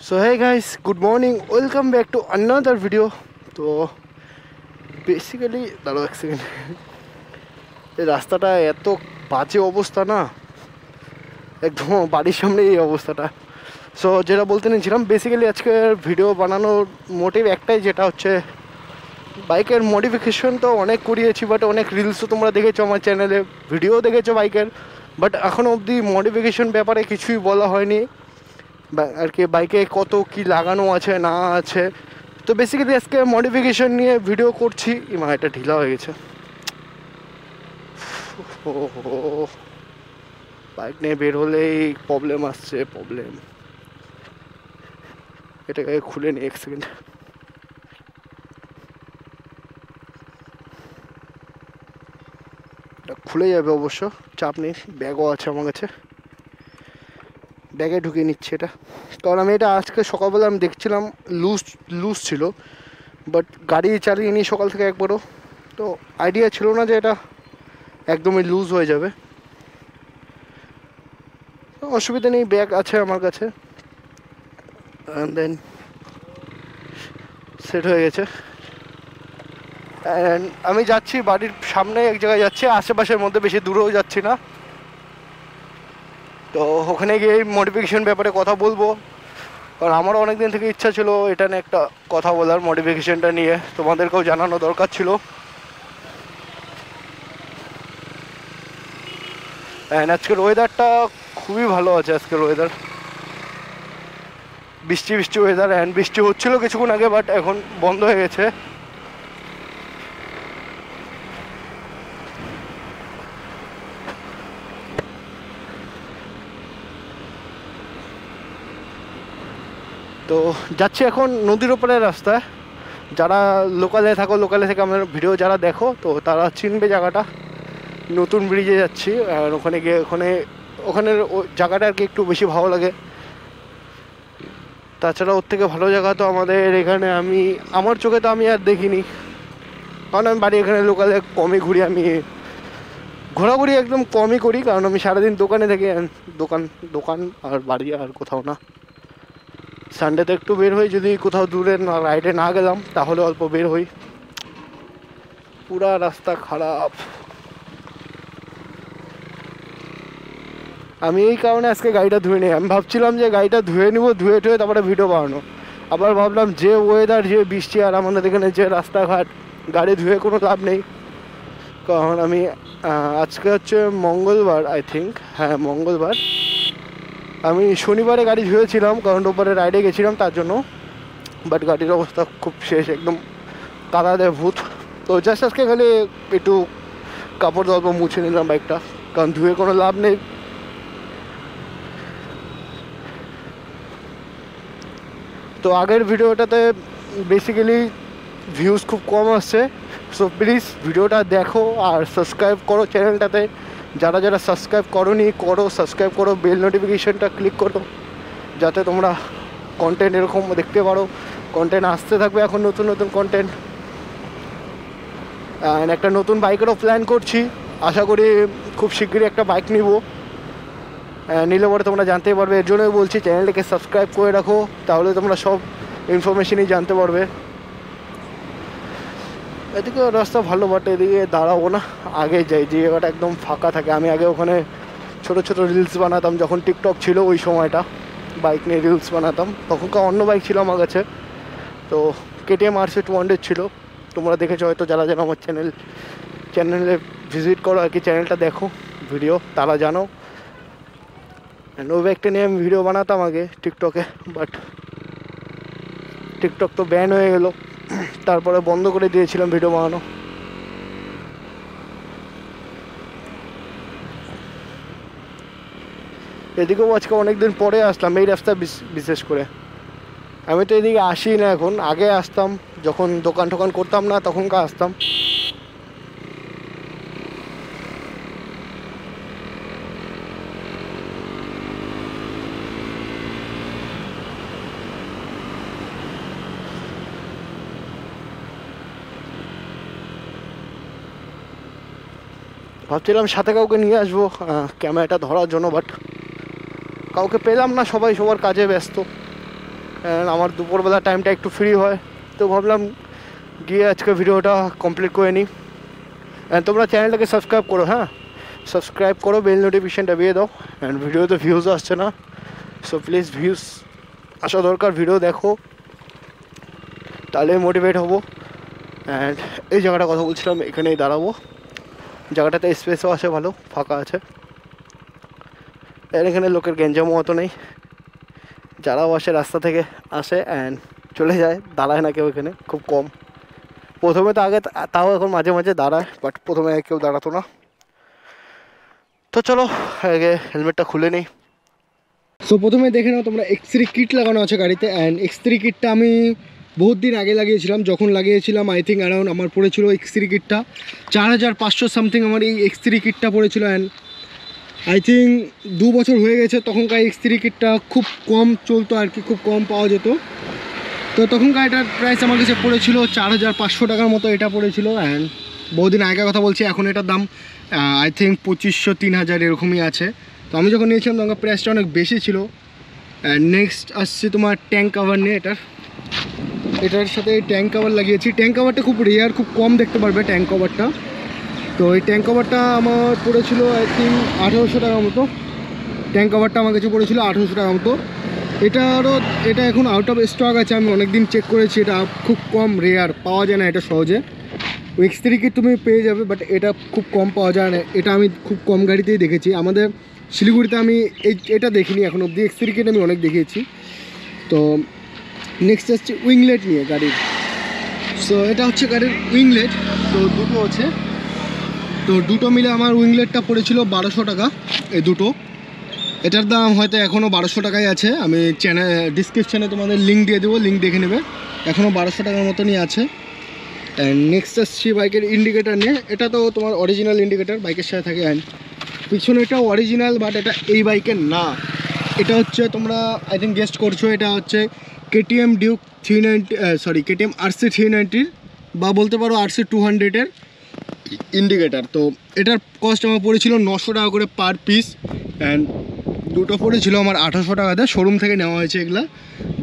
So hey guys, good morning. Welcome back to another video. তো basically দাঁড়াও এক second, এই রাস্তাটা এত বাজে অবস্থা না, একদম বাড়ির সামনে এই অবস্থাটা। সো যেটা বলতে নিয়েছিলাম, বেসিক্যালি আজকের ভিডিও বানানোর মোটিভ একটাই, যেটা হচ্ছে বাইকের মডিফিকেশন তো অনেক করিয়েছি, বাট অনেক রিলসও তোমরা দেখেছো আমার চ্যানেলে, ভিডিও দেখেছো বাইকের, বাট এখনও অবধি মডিফিকেশন ব্যাপারে কিছুই বলা হয়নি আর কি, বাইকে কত কি লাগানো আছে না আছে। তো বেসিক্যালি আজকে মডিফিকেশন নিয়ে ভিডিও করছি। এটা ঢিলা হয়ে গেছে, বাইক নিয়ে বের হলেই প্রবলেম আসছে, প্রবলেম। এটাকে খুলে নিই এক সেকেন্ড। এটা খুলে যাবে অবশ্য, চাপ নেই, ব্যাগও আছে আমার কাছে, ব্যাগে ঢুকিয়ে নিচ্ছি এটা। কারণ আমি এটা আজকে সকালবেলা আমি দেখছিলাম লুজ ছিল, বাট গাড়ি চালিয়ে নিই সকাল থেকে একবারও, তো আইডিয়া ছিল না যে এটা একদমই লুজ হয়ে যাবে। অসুবিধা নেই, ব্যাগ আছে আমার কাছে, অ্যান্ড দেন সেট হয়ে গেছে। অ্যান্ড আমি যাচ্ছি বাড়ির সামনে এক জায়গায় যাচ্ছি, আশেপাশের মধ্যে, বেশি দূরেও যাচ্ছি না। তো ওখানে গিয়ে এই মডিফিকেশন ব্যাপারে কথা বলবো, কারণ আমারও অনেক দিন থেকে ইচ্ছা ছিল এটা নিয়ে একটা কথা বলার, মডিফিকেশনটা নিয়ে তোমাদেরকেও জানানো দরকার ছিল। অ্যান্ড আজকের ওয়েদারটা খুবই ভালো আছে, আজকের ওয়েদার বৃষ্টি ওয়েদার। অ্যান্ড বৃষ্টি হচ্ছিলো কিছুক্ষণ আগে, বাট এখন বন্ধ হয়ে গেছে। তো যাচ্ছি এখন নদীর ওপরের রাস্তায়। যারা লোকালে থেকে আমার ভিডিও যারা দেখো, তো তারা চিনবে জায়গাটা। নতুন ব্রিজে যাচ্ছি, আর ওখানে গিয়ে ওখানের জায়গাটা আর কি একটু বেশি ভালো লাগে। তাছাড়া ওর থেকে ভালো জায়গা তো আমাদের এখানে আমার চোখে তো আমি আর দেখিনি, কারণ আমি বাড়ি এখানে লোকালে কমই ঘুরি। আমি ঘোরাঘুরি একদম কমই করি, কারণ আমি সারাদিন দোকানে থাকি, দোকান আর বাড়ি আর কোথাও না। সানডেতে একটু বের হই, যদি কোথাও দূরে রাইডে না গেলাম তাহলে অল্প বের হই। পুরা রাস্তা খারাপ। আমি এই কারণে আজকে গাড়িটা ধুয়ে নিই। আমি ভাবছিলাম যে গাড়িটা ধুয়ে নিব, ধুয়ে তারপরে ভিডিও বানানো। আবার ভাবলাম যে ওয়েদার, যে বৃষ্টি, আর আমাদের এখানে যে রাস্তাঘাট, গাড়ি ধুয়ে কোনো লাভ নেই। কারণ আমি আজকে হচ্ছে মঙ্গলবার, আই থিঙ্ক, হ্যাঁ মঙ্গলবার। আমি শনিবারে গাড়ি ধুয়েছিলাম, কারণ রোববারে রাইডে গেছিলাম তার জন্য, বাট গাড়ির অবস্থা খুব শেষ, একদম কাদা দেয় ভূত। তো জাস্ট আজকে খালি একটু কাপড় অল্প মুছে নিলাম বাইকটা, কারণ ধুয়ে কোনো লাভ নেই। তো আগের ভিডিওটাতে বেসিক্যালি ভিউজ খুব কম আসছে, সো প্লিজ ভিডিওটা দেখো আর সাবস্ক্রাইব করো চ্যানেলটাতে। যারা সাবস্ক্রাইব সাবস্ক্রাইব করো, বেল নোটিফিকেশনটা ক্লিক করো, যাতে তোমরা কন্টেন্ট এরকম দেখতে পারো। কন্টেন্ট আসতে থাকবে এখন, নতুন কন্টেন্ট। একটা নতুন বাইকেরও প্ল্যান করছি, আশা করি খুব শীঘ্রই একটা বাইক নিব। নিলে পরে তোমরা জানতেই পারবে। এর জন্যই বলছি চ্যানেলটাকে সাবস্ক্রাইব করে রাখো, তাহলে তোমরা সব ইনফরমেশনই জানতে পারবে। এদিকে রাস্তা ভালো, বাট এদিকে দাঁড়াবো না, আগে যাই, যে জায়গাটা একদম ফাঁকা থাকে। আমি আগে ওখানে ছোটো রিলস বানাতাম, যখন টিকটক ছিল ওই সময়টা, বাইক নিয়ে রিলস বানাতাম। তখনকার অন্য বাইক ছিল আমার কাছে, তো KTM RC 200 ছিল। তোমরা দেখেছো হয়তো, যারা আমার চ্যানেলে ভিজিট করো আর কি, চ্যানেলটা দেখো ভিডিও, তারা জানো। ওই বাইকটা নিয়ে আমি ভিডিও বানাতাম আগে টিকটকে, বাট টিকটক তো ব্যান হয়ে গেল, তারপরে বন্ধ করে দিয়েছিলাম ভিডিও বানানো। এদিকেও আজকে অনেকদিন পরে আসলাম এই রাস্তা, বিশেষ করে আমি তো এদিকে আসি না এখন, আগে আসতাম যখন দোকান টোকান করতাম না, তখনকার আসতাম। ভাবছিলাম সাথে কাউকে নিয়ে আসবো ক্যামেরাটা ধরার জন্য, বাট কাউকে পেলাম না, সবাই সবার কাজে ব্যস্ত। আমার দুপুরবেলা টাইমটা একটু ফ্রি হয়, তো ভাবলাম গিয়ে আজকে ভিডিওটা কমপ্লিট করে নিই। তোমরা চ্যানেলটাকে সাবস্ক্রাইব করো, হ্যাঁ সাবস্ক্রাইব করো, বেল নোটিফিকেশানটা দিয়ে দাও। অ্যান্ড ভিডিওতে ভিউজ আসছে না, সো প্লিজ ভিউজ আসা দরকার, ভিডিও দেখো তাহলে মোটিভেট হবো। অ্যান্ড এই জায়গাটা কথা বলছিলাম, এখানেই দাঁড়াবো, জায়গাটাতে স্পেসও আছে, ভালো ফাঁকা আছে। আর এখানে লোকের গ্যাঞ্জামও অত নেই, যারাও আসে রাস্তা থেকে আসে অ্যান্ড চলে যায়, দাঁড়ায় না কেউ এখানে, খুব কম। প্রথমে তো আগে তাও এখন মাঝে মাঝে দাঁড়ায়, বাট প্রথমে কেউ দাঁড়াতো না। তো চলো আগে হেলমেটটা খুলে নিই। সো প্রথমে দেখে নাও তোমরা এক্স3 কিট লাগানো আছে গাড়িতে। অ্যান্ড এক্স3 কিটটা আমি বহুত দিন আগে লাগিয়েছিলাম, যখন লাগিয়েছিলাম আই থিঙ্ক অ্যারাউন্ড আমার পড়েছিল এক্স3 কিটটা 4500 সামথিং আমার এই এক্স3 কিটটা পড়েছিল। অ্যান্ড আই থিঙ্ক 2 বছর হয়ে গেছে, তখনকার এক্স3 কিটটা খুব কম চলতো আর কি, খুব কম পাওয়া যেত। তো তখনকার এটার প্রাইস আমার কাছে পড়েছিল 4500 টাকার মতো এটা পড়েছিল। অ্যান্ড বহুদিন আগের কথা বলছি, এখন এটার দাম আই থিঙ্ক 2500 3000 এরকমই আছে। তো আমি যখন নিয়েছিলাম তখন প্রাইসটা অনেক বেশি ছিল। অ্যান্ড নেক্সট আসছে তোমার ট্যাঙ্ক কাভার নিয়ে। এটার সাথে ট্যাঙ্ক কাভার লাগিয়েছি। ট্যাঙ্ক কাভারটা খুব রেয়ার, খুব কম দেখতে পারবে ট্যাঙ্ক কাভারটা। তো এই ট্যাঙ্ক কাভারটা আমার পড়েছিল আই থিঙ্ক 1800 টাকার মতো। ট্যাঙ্ক কাভারটা আমার কাছে পড়েছিল 1800 টাকার মতো। এটা এখন আউট অফ স্টক আছে, আমি অনেক দিন চেক করেছি, এটা খুব কম রেয়ার, পাওয়া যায় না এটা সহজে। এক্স3 কিট তুমি পেয়ে যাবে, বাট এটা খুব কম পাওয়া যায় না। এটা আমি খুব কম গাড়িতেই দেখেছি, আমাদের শিলিগুড়িতে আমি এটা দেখিনি এখন অবধি। এক্স3 কিট আমি অনেক দেখিয়েছি। তো নেক্সট আসছে উইংলেট নিয়ে গাড়ির। সো এটা হচ্ছে গাড়ির উইংলেট, তো দুটো আছে। তো দুটো মিলে আমার উইংলেটটা পড়েছিল 1200 টাকা এই দুটো। এটার দাম হয়তো এখনও 1200 টাকাই আছে, আমি ডিসক্রিপশানে তোমাদের লিঙ্ক দিয়ে দেবো, লিঙ্ক দেখে নেবে, এখনও 1200 টাকার মতনই আছে। অ্যান্ড নেক্সট আসছি বাইকের ইন্ডিকেটার নিয়ে। এটা তো তোমার অরিজিনাল ইন্ডিকেটার বাইকের সাথে থাকে। অ্যান্ড পিছনে এটাও অরিজিনাল, বাট এটা এই বাইকের না। এটা হচ্ছে তোমরা আই থিঙ্ক গেস্ট করছো, এটা হচ্ছে কেটিএম ডিউক 390 কেটিএম RC 390 বা বলতে পারো RC 200-এর ইন্ডিকেটার। তো এটার কস্ট আমার পড়েছিল 900 টাকা করে পার পিস। অ্যান্ড দুটো পড়েছিল আমার 1800 টাকাতে, শোরুম থেকে নেওয়া হয়েছে এগুলা।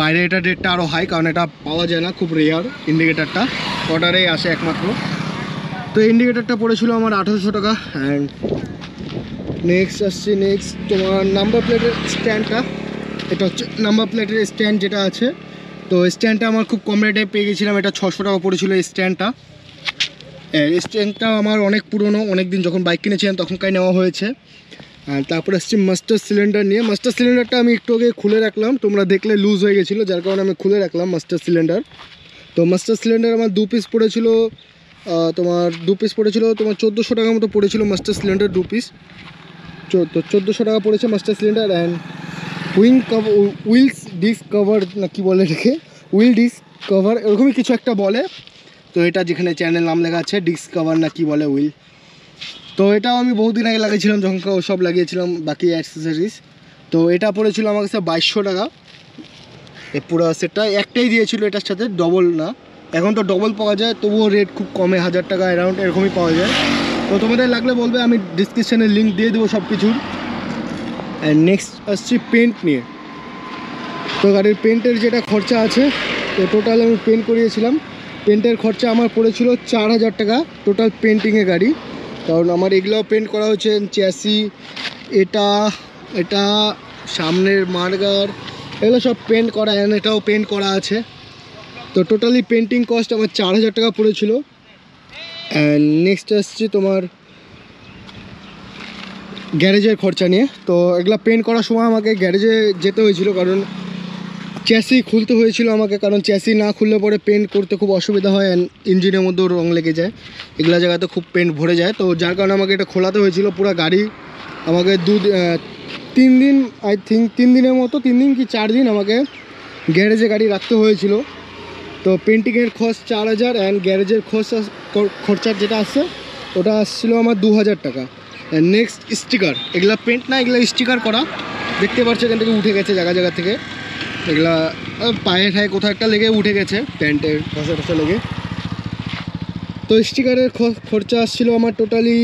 বাইরে এটা রেটটা আরও হাই, কারণ এটা পাওয়া যায় না, খুব রেয়ার ইন্ডিকেটারটা, অর্ডারেই আসে একমাত্র। তো ইন্ডিকেটারটা পড়েছিল আমার 1800 টাকা। অ্যান্ড নেক্সট আসছে তোমার নাম্বার প্লেটের স্ট্যান্ডটা। এটা হচ্ছে নাম্বার প্লেটের স্ট্যান্ড যেটা আছে। তো স্ট্যান্ডটা আমার খুব কম রেটে পেয়ে গেছিলাম, এটা 600 টাকা পড়েছিল এই স্ট্যান্ডটা। স্ট্যান্ডটা আমার অনেক পুরনো, অনেক দিন যখন বাইক কিনেছিলাম তখনকার নেওয়া হয়েছে। আর তারপর আসছি মাস্টার সিলিন্ডার নিয়ে। মাস্টার সিলিন্ডারটা আমি একটু আগে খুলে রাখলাম, তোমরা দেখলে লুজ হয়ে গেছিলো, যার কারণে আমি খুলে রাখলাম মাস্টার সিলিন্ডার। তো মাস্টার সিলিন্ডার আমার 2 পিস পড়েছিল, তোমার 1400 টাকার মতো পড়েছিল মাস্টার সিলিন্ডার 2 পিস। 1400 টাকা পড়েছে master cylinder. And wheels disc cover না কি বলে এটাকে, উইল ডিস্ক কভার এরকমই কিছু একটা বলে। তো এটা যেখানে চ্যানেল নাম লেখা আছে ডিস্ক কভার না কি বলে উইল। তো এটাও আমি বহুদিন আগে লাগিয়েছিলাম, যখন সব লাগিয়েছিলাম বাকি অ্যাক্সেসরিজ। তো এটা পড়েছিল আমার কাছে 2200 টাকা। এই পুরো সেটটা একটাই দিয়েছিল, এটার সাথে ডবল না, এখন তো ডবল পাওয়া যায়, তবুও রেট খুব কমে 1000 টাকা অ্যারাউন্ড এরকমই পাওয়া যায়। তো তোমাদের লাগলে বলবে, আমি ডিসক্রিপশানে লিঙ্ক দিয়ে দেবো সব কিছুর। অ্যান্ড নেক্সট আসছি পেন্ট নিয়ে। তো গাড়ির পেন্টের যেটা খরচা আছে, তো টোটাল আমি পেন্ট করিয়েছিলাম, পেন্টের খরচা আমার পড়েছিল 4000 টাকা টোটাল পেন্টিংয়ে গাড়ি। কারণ আমার এগুলোও পেন্ট করা হচ্ছে, চ্যাসি, এটা সামনের মার্গার, এগুলো সব পেন্ট করা, অ্যান্ড এটাও পেন্ট করা আছে। তো টোটালি পেন্টিং কস্ট আমার 4000 টাকা পড়েছিল। অ্যান্ড নেক্সট আসছি তোমার গ্যারেজের খরচা নিয়ে। তো এগুলো পেন্ট করার সময় আমাকে গ্যারেজে যেতে হয়েছিল, কারণ চ্যাসি খুলতে হয়েছিল আমাকে, কারণ চ্যাসি না খুললে পরে পেন্ট করতে খুব অসুবিধা হয়, অ্যান্ড ইঞ্জিনের মধ্যেও রং লেগে যায়, এগুলো জায়গাতে খুব পেন্ট ভরে যায়। তো যার কারণে আমাকে এটা খোলাতে হয়েছিল পুরো গাড়ি। আমাকে 3 দিন আই থিঙ্ক 3 দিনের মতো, 3 দিন কি 4 দিন আমাকে গ্যারেজে গাড়ি রাখতে হয়েছিল। তো পেন্টিংয়ের খরচ 4000, অ্যান্ড গ্যারেজের খরচা যেটা আসছে ওটা আসছিলো আমার 2000 টাকা। অ্যান্ড নেক্সট স্টিকার, এগুলা পেন্ট না, এগুলো স্টিকার করা, দেখতে পাচ্ছ এখান থেকে উঠে গেছে জায়গা থেকে, এগুলা পায়ে ঠায়ে কোথাও একটা লেগে উঠে গেছে, প্যান্টের ঘষা লেগে। তো স্টিকারের খরচা আসছিলো আমার টোটালি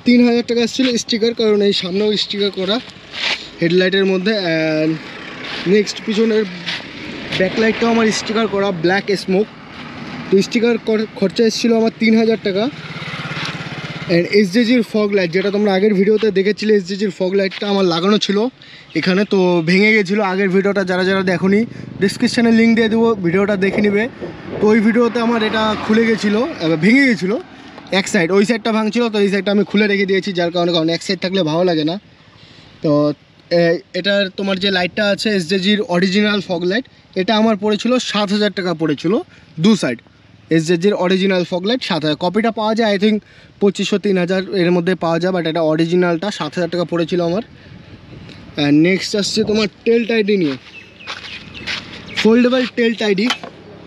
3000 টাকা আসছিলো স্টিকার, কারণ এই সামনেও স্টিকার করা হেডলাইটের মধ্যে। অ্যান্ড নেক্সট পিছনের ব্যাকলাইটটাও আমার স্টিকার করা ব্ল্যাক স্মোক। তো স্টিকার খরচা এসেছিলো আমার 3000 টাকা। অ্যান্ড এসজেজির ফগ লাইট, যেটা তোমরা আগের ভিডিওতে দেখেছিলে, এসজেজির ফগ লাইটটা আমার লাগানো ছিল এখানে, তো ভেঙে গেছিলো। আগের ভিডিওটা যারা যারা দেখোনি ডিসক্রিপশানে লিঙ্ক দিয়ে দেবো, ভিডিওটা দেখে নিবে। তো ওই ভিডিওতে আমার এটা খুলে গেছিলো, ভেঙে গেছিলো এক সাইড, ওই সাইডটা ভাঙছিলো, তো এই সাইডটা আমি খুলে রেখে দিয়েছি, যার কারণে এক সাইড থাকলে ভালো লাগে না। তো এটার তোমার যে লাইটটা আছে এসজেজির অরিজিনাল ফগ লাইট, এটা আমার পড়েছিল 7000 টাকা পড়েছিল দু সাইড। এসজেজির অরিজিনাল ফগ লাইট 7000, কপিটা পাওয়া যায় আই থিঙ্ক 2500-3000 এর মধ্যে পাওয়া যায়, বাট এটা অরিজিনালটা 7000 টাকা পড়েছিল আমার। নেক্সট আসছে তোমার টেল টাইডি নিয়ে, ফোল্ডেবল টেল টাইডি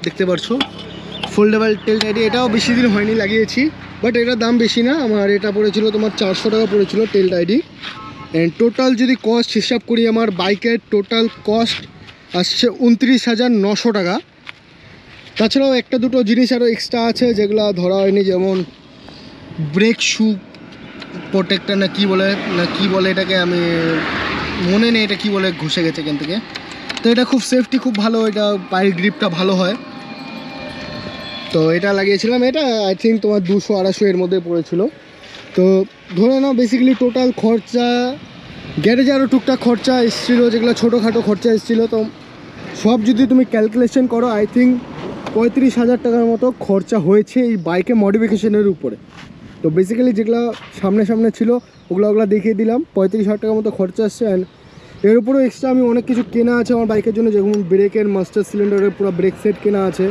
দেখতে পাচ্ছো, ফোল্ডেবল টেল টাইডি। এটাও বেশি দিন হয়নি লাগিয়েছি, বাট এটার দাম বেশি না, আমার এটা পড়েছিল তোমার 400 টাকা পড়েছিল টেল টাইডি। অ্যান্ড টোটাল যদি কস্ট হিসাব করি, আমার বাইকের টোটাল কস্ট আসছে 29,900 টাকা। তাছাড়াও একটা দুটো জিনিস আরও এক্সট্রা আছে যেগুলো ধরা হয়নি, যেমন ব্রেক শু প্রোটেক্টার না কি বলে এটাকে, আমি মনে নেই এটা কি বলে, ঘষে গেছে এখান থেকে। তো এটা খুব সেফটি, খুব ভালো, এটা পায়ের গ্রিপটা ভালো হয়। তো এটা লাগিয়েছিলাম, এটা আই থিঙ্ক তোমার 200-250 এর মধ্যে পড়েছিল। তো ধরে নাও বেসিক্যালি টোটাল খরচা, গ্যারেজে আরও টুকটাক খরচা এসেছিলো, যেগুলো ছোটোখাটো খরচা এসেছিলো। তো সব যদি তুমি ক্যালকুলেশন করো, আই থিঙ্ক 35,000 টাকার মতো খরচা হয়েছে এই বাইকে মডিফিকেশনের উপরে। তো বেসিক্যালি যেগুলো সামনে ছিল ওগুলো দেখিয়ে দিলাম, 35,000 টাকার মতো খরচা আসছে। অ্যান্ড এর উপরেও এক্সট্রা আমি অনেক কিছু কেনা আছে আমার বাইকের জন্য, যেমন ব্রেকের মাস্টার সিলিন্ডারের পুরো ব্রেক সেট কেনা আছে,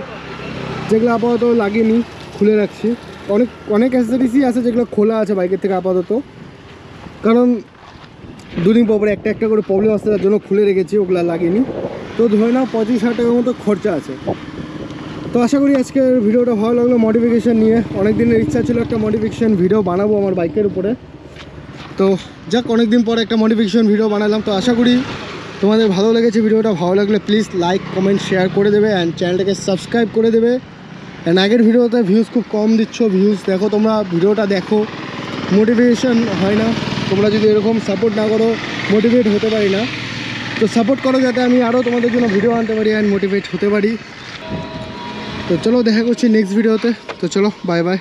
যেগুলো আপাতত লাগিনি, খুলে রাখছি। অনেক অ্যাক্সেসরিজই আছে যেগুলো খোলা আছে বাইকের থেকে আপাতত, কারণ দুদিন পর একটা করে প্রবলেম আসছে, তার জন্য খুলে রেখেছি, ওগুলো লাগিনি। তো ধরে নাও 35,000 টাকার মতো খরচা আছে। তো আশা করি আজকের ভিডিওটা ভালো লাগলো মডিফিকেশান নিয়ে। অনেক দিনের ইচ্ছা ছিল একটা মডিফিকেশান ভিডিও বানাবো আমার বাইকের উপরে, তো যাক অনেক দিন পরে একটা মডিফিকেশান ভিডিও বানালাম। তো আশা করি তোমাদের ভালো লেগেছে ভিডিওটা। ভালো লাগলে প্লিজ লাইক কমেন্ট শেয়ার করে দেবে, অ্যান্ড চ্যানেলটাকে সাবস্ক্রাইব করে দেবে। অ্যান্ড আগের ভিডিওতে ভিউজ খুব কম দিচ্ছ, ভিউজ দেখো, তোমরা ভিডিওটা দেখো, মোটিভেশন হয় না। তোমরা যদি এরকম সাপোর্ট না করো, মোটিভেট হতে পারি না। তো সাপোর্ট করো যাতে আমি আরও তোমাদের জন্য ভিডিও আনতে পারি অ্যান্ড মোটিভেট হতে পারি। তো চলো দেখা করছি নেক্সট ভিডিওতে। তো চলো বাই বাই।